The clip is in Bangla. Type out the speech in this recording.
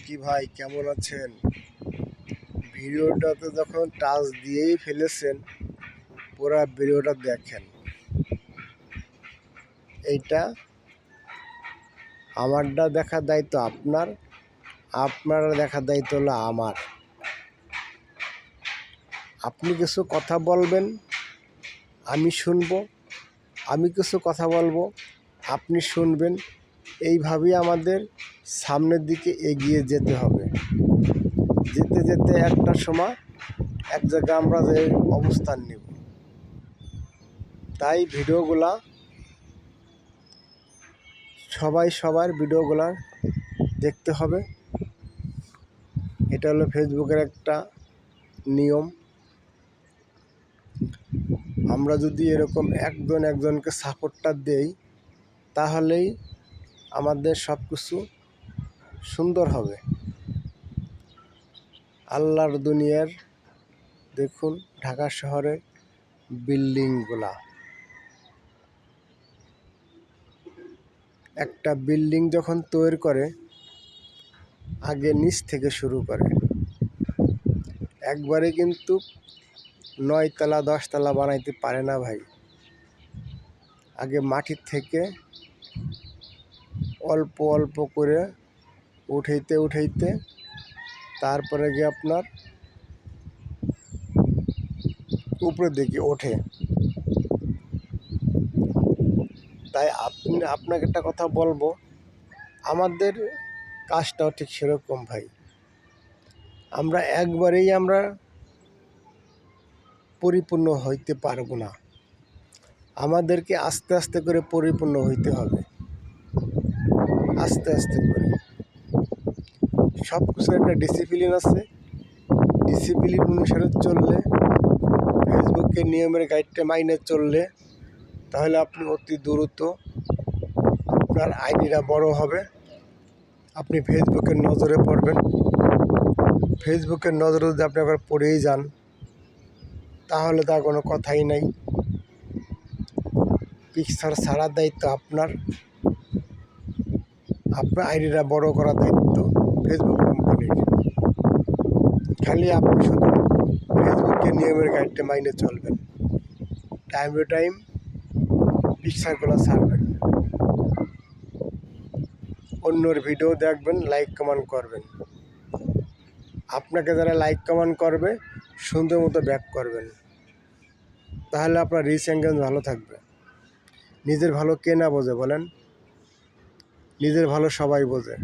কি ভাই, কেমন আছেন? ভিডিওটাতে যখন টাচ দিয়েই ফেলেছেন, পুরো ভিডিওটা দেখেন। এইটা আমারটা দেখার দায়িত্ব আপনার, আপনারা দেখার দায়িত্ব হলো আমার। আপনি কিছু কথা বলবেন, আমি শুনবো, আমি কিছু কথা বলবো, আপনি শুনবেন। এইভাবেই আমাদের সামনের দিকে এগিয়ে যেতে হবে। যেতে যেতে একটা সময় এক জায়গায় আমরা যে অবস্থান নেব। তাই ভিডিওগুলা সবার ভিডিওগুলা দেখতে হবে। এটা হলো ফেসবুকের একটা নিয়ম। আমরা যদি এরকম একজনকে সাপোর্টটা দেই, তাহলেই আমাদের সব কিছু সুন্দর হবে। আল্লাহর দুনিয়ার দেখুন, ঢাকা শহরের বিল্ডিংগুলা, একটা বিল্ডিং যখন তৈরি করে আগে নিচ থেকে শুরু করে। একবারে কিন্তু 9 তলা 10 তলা বানাইতে পারে না ভাই। আগে মাটির থেকে অল্প অল্প করে উঠাইতে তারপরে গিয়ে আপনার উপরের দিকে ওঠে। তাই আপনাকে একটা কথা বলবো, আমাদের কাজটাও ঠিক সেরকম ভাই। আমরা একবারেই পরিপূর্ণ হইতে পারবো না। আমাদেরকে আস্তে আস্তে করে পরিপূর্ণ হইতে হবে, আস্তে আস্তে করে। সব কিছুর একটা ডিসিপ্লিন আছে। ডিসিপ্লিন অনুসারে চললে, ফেসবুকের নিয়মের গাইডটা মাইনে চললে, তাহলে আপনি অতি দ্রুত আপনার আইডিটা বড় হবে। আপনি ফেসবুকের নজরে পড়বেন। ফেসবুকের নজরে যদি আপনি একবার পড়েই যান, তাহলে তার কোনো কথাই নাই। পিকচার ছাড়ার দায়িত্ব আপনার। আপনার আইডিটা বড় করার দায়িত্ব ফেসবুক কোম্পানির। খালি আপনি শুধু ফেসবুকের নিয়মের গাইডটা মাইনে চলবেন। টাইম টু টাইম পিকচারগুলো ছাড়বেন। অন্যর ভিডিও দেখবেন, লাইক কমেন্ট করবেন। আপনাকে যারা লাইক কমেন্ট করবে, সুন্দর মতো ব্যাক করবেন। তাহলে আপনার রিচ এঙ্গেজ ভালো থাকবে। নিজের ভালো কে না বোঝে বলেন? নিজের ভালো সবাই বোঝে।